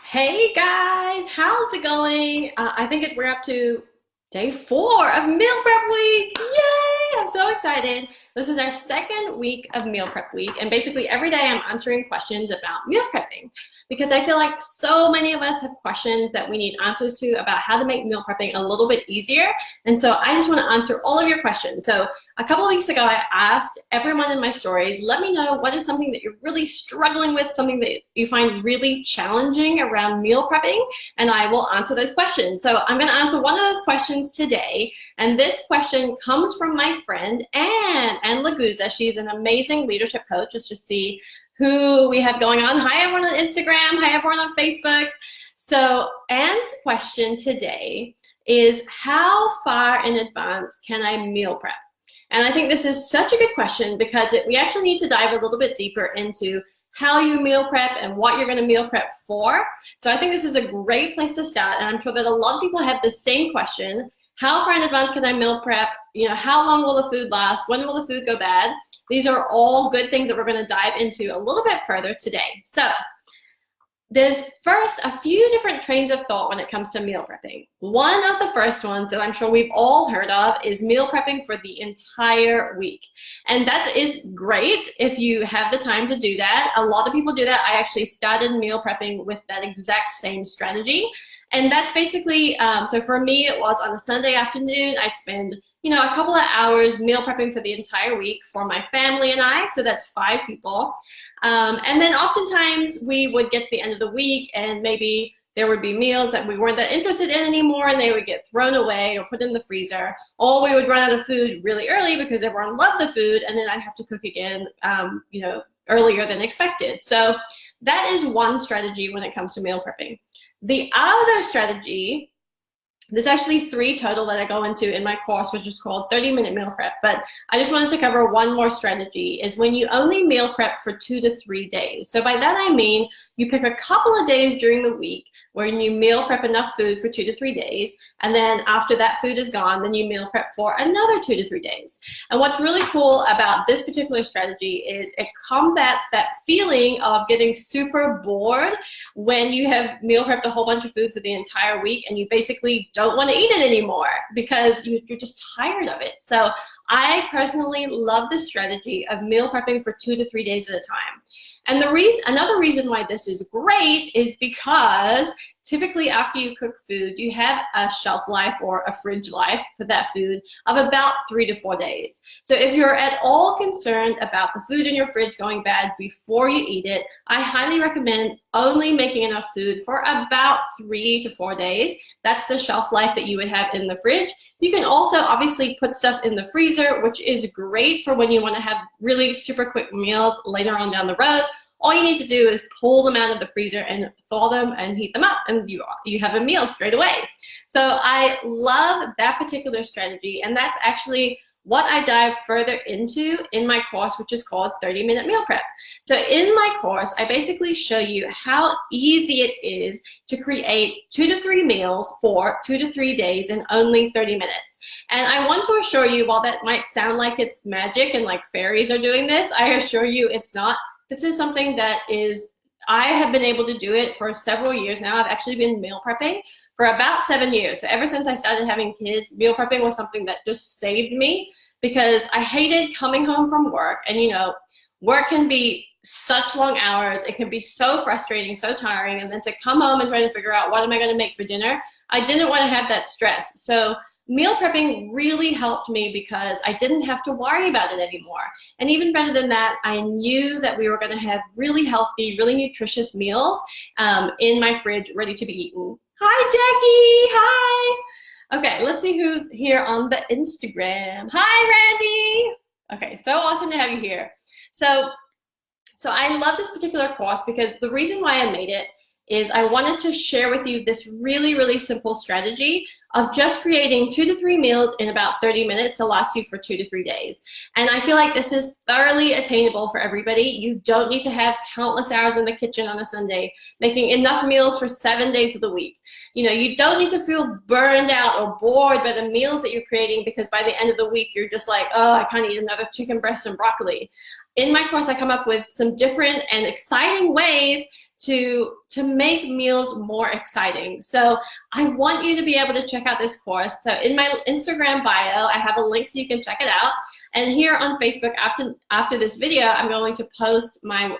Hey guys, how's it going? I think we're up to day 4 of meal prep week. Yay! I'm so excited. This is our second week of meal prep week, and basically every day I'm answering questions about meal prepping because I feel like so many of us have questions that we need answers to about how to make meal prepping a little bit easier. And so I just want to answer all of your questions. So a couple of weeks ago, I asked everyone in my stories, let me know what is something that you're really struggling with, something that you find really challenging around meal prepping, and I will answer those questions. So I'm going to answer one of those questions today, and this question comes from my friend Anne Laguza. She's an amazing leadership coach. Let's just see who we have going on. Hi, everyone on Instagram. Hi, everyone on Facebook. So Anne's question today is, how far in advance can I meal prep? And I think this is such a good question because we actually need to dive a little bit deeper into how you meal prep and what you're going to meal prep for. So I think this is a great place to start, and I'm sure that a lot of people have the same question. How far in advance can I meal prep? How long will the food last? When will the food go bad? These are all good things that we're going to dive into a little bit further today. So there's first a few different trains of thought when it comes to meal prepping. One of the first ones that I'm sure we've all heard of is meal prepping for the entire week. And that is great if you have the time to do that. A lot of people do that. I actually started meal prepping with that exact same strategy. And that's basically, so for me, it was on a Sunday afternoon, I'd spend a couple of hours meal prepping for the entire week for my family and I, so that's 5 people. And then oftentimes we would get to the end of the week and maybe there would be meals that we weren't that interested in anymore and they would get thrown away or put in the freezer, or we would run out of food really early because everyone loved the food, and then I'd have to cook again, earlier than expected. So that is one strategy when it comes to meal prepping. The other strategy, there's actually 3 total that I go into in my course, which is called 30-minute meal prep. But I just wanted to cover one more strategy, is when you only meal prep for 2 to 3 days. So by that I mean you pick a couple of days during the week when you meal prep enough food for 2 to 3 days, and then after that food is gone, then you meal prep for another 2 to 3 days. And what's really cool about this particular strategy is it combats that feeling of getting super bored when you have meal prepped a whole bunch of food for the entire week and you basically don't want to eat it anymore because you're just tired of it. So I personally love this strategy of meal prepping for 2 to 3 days at a time. And another reason why this is great is because typically after you cook food, you have a shelf life or a fridge life for that food of about 3 to 4 days. So if you're at all concerned about the food in your fridge going bad before you eat it, I highly recommend only making enough food for about 3 to 4 days. That's the shelf life that you would have in the fridge. You can also obviously put stuff in the freezer, which is great for when you want to have really super quick meals later on down the road. All you need to do is pull them out of the freezer and thaw them and heat them up, and you have a meal straight away. So I love that particular strategy, and that's actually what I dive further into in my course, which is called 30-minute meal prep. So in my course, I basically show you how easy it is to create 2 to 3 meals for 2 to 3 days in only 30 minutes. And I want to assure you, while that might sound like it's magic and like fairies are doing this, I assure you it's not. This is something that I have been able to do it for several years now. I've actually been meal prepping for about 7 years. So ever since I started having kids, meal prepping was something that just saved me because I hated coming home from work. And work can be such long hours. It can be so frustrating, so tiring. And then to come home and try to figure out what am I going to make for dinner, I didn't want to have that stress. So meal prepping really helped me because I didn't have to worry about it anymore. And even better than that, I knew that we were going to have really healthy, really nutritious meals in my fridge ready to be eaten. Hi, Jackie. Hi. Okay, let's see who's here on the Instagram. Hi, Randy. Okay, so awesome to have you here. So I love this particular course because the reason why I made it is I wanted to share with you this really, really simple strategy of just creating 2 to 3 meals in about 30 minutes to last you for 2 to 3 days. And I feel like this is thoroughly attainable for everybody. You don't need to have countless hours in the kitchen on a Sunday, making enough meals for 7 days of the week. You don't need to feel burned out or bored by the meals that you're creating because by the end of the week, you're just like, oh, I can't eat another chicken breast and broccoli. In my course, I come up with some different and exciting ways to make meals more exciting. So I want you to be able to check out this course. So in my Instagram bio, I have a link so you can check it out. And here on Facebook, after this video, I'm going to post my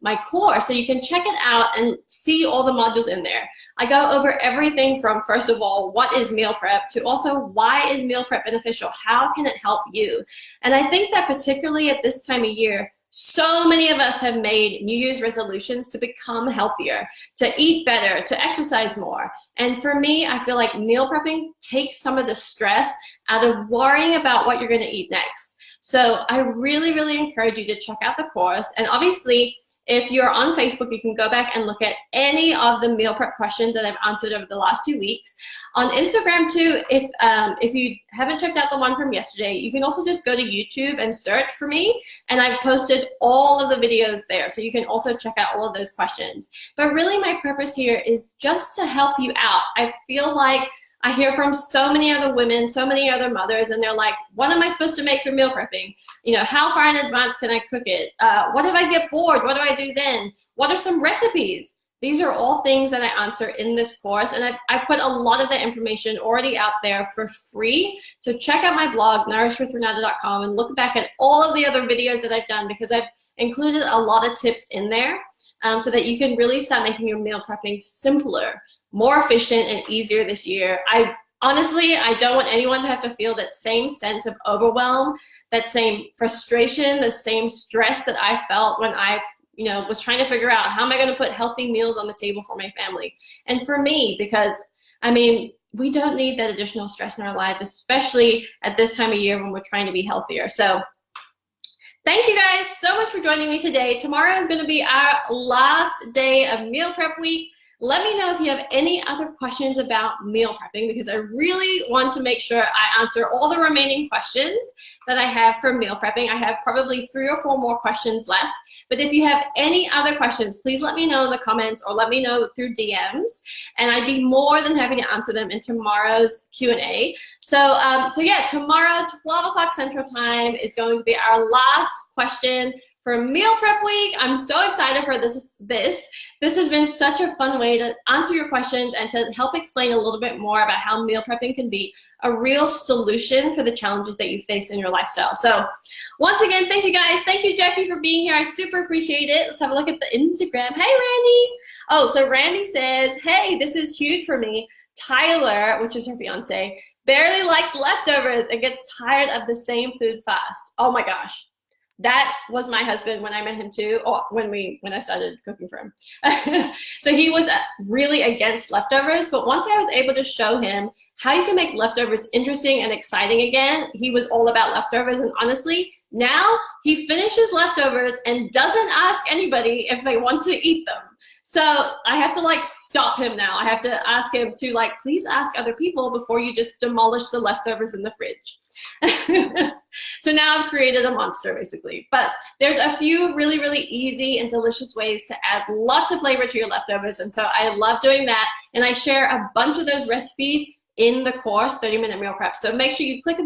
my course so you can check it out and see all the modules in there. I go over everything from, first of all, what is meal prep, to also why is meal prep beneficial? How can it help you? And I think that particularly at this time of year, so many of us have made New Year's resolutions to become healthier, to eat better, to exercise more. And for me, I feel like meal prepping takes some of the stress out of worrying about what you're going to eat next. So I really, really encourage you to check out the course. And obviously, if you're on Facebook, you can go back and look at any of the meal prep questions that I've answered over the last 2 weeks. On Instagram too, if you haven't checked out the one from yesterday, you can also just go to YouTube and search for me, and I've posted all of the videos there, so you can also check out all of those questions. But really my purpose here is just to help you out. I feel like I hear from so many other women, so many other mothers, and they're like, what am I supposed to make for meal prepping? You know, how far in advance can I cook it? What if I get bored? What do I do then? What are some recipes? These are all things that I answer in this course, and I put a lot of the information already out there for free. So check out my blog, nourishwithrenata.com, and look back at all of the other videos that I've done, because I've included a lot of tips in there so that you can really start making your meal prepping simpler, more efficient, and easier this year. Honestly, I don't want anyone to have to feel that same sense of overwhelm, that same frustration, the same stress that I felt when I was trying to figure out, how am I going to put healthy meals on the table for my family? And for me, because I mean, we don't need that additional stress in our lives, especially at this time of year when we're trying to be healthier. So thank you guys so much for joining me today. Tomorrow is going to be our last day of meal prep week. Let me know if you have any other questions about meal prepping, because I really want to make sure I answer all the remaining questions that I have for meal prepping. I have probably 3 or 4 more questions left, but if you have any other questions, please let me know in the comments or let me know through DMs, and I'd be more than happy to answer them in tomorrow's Q&A. So yeah, tomorrow, 12 o'clock Central Time is going to be our last question for meal prep week. I'm so excited for this. This has been such a fun way to answer your questions and to help explain a little bit more about how meal prepping can be a real solution for the challenges that you face in your lifestyle. So once again, thank you guys. Thank you, Jackie, for being here. I super appreciate it. Let's have a look at the Instagram. Hey, Randy. Oh, so Randy says, hey, this is huge for me. Tyler, which is her fiance, barely likes leftovers and gets tired of the same food fast. Oh my gosh. That was my husband when I met him too, or when I started cooking for him. So he was really against leftovers, but once I was able to show him how you can make leftovers interesting and exciting again, he was all about leftovers. And honestly, now he finishes leftovers and doesn't ask anybody if they want to eat them. So I have to stop him now. I have to ask him to please ask other people before you just demolish the leftovers in the fridge. So now I've created a monster basically. But there's a few really, really easy and delicious ways to add lots of flavor to your leftovers. And so I love doing that. And I share a bunch of those recipes in the course, 30-Minute Meal Prep. So make sure you click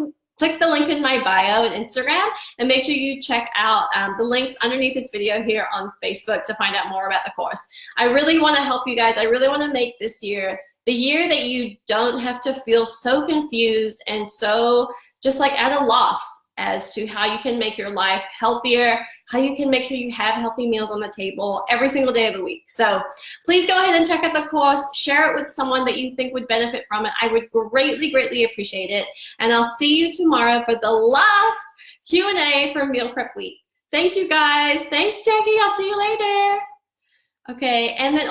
the link in my bio and Instagram, and make sure you check out the links underneath this video here on Facebook to find out more about the course. I really want to help you guys. I really want to make this year the year that you don't have to feel so confused and so just at a loss as to how you can make your life healthier, how you can make sure you have healthy meals on the table every single day of the week. So please go ahead and check out the course, share it with someone that you think would benefit from it. I would greatly, greatly appreciate it. And I'll see you tomorrow for the last Q&A for Meal Prep Week. Thank you guys. Thanks, Jackie. I'll see you later. Okay, and then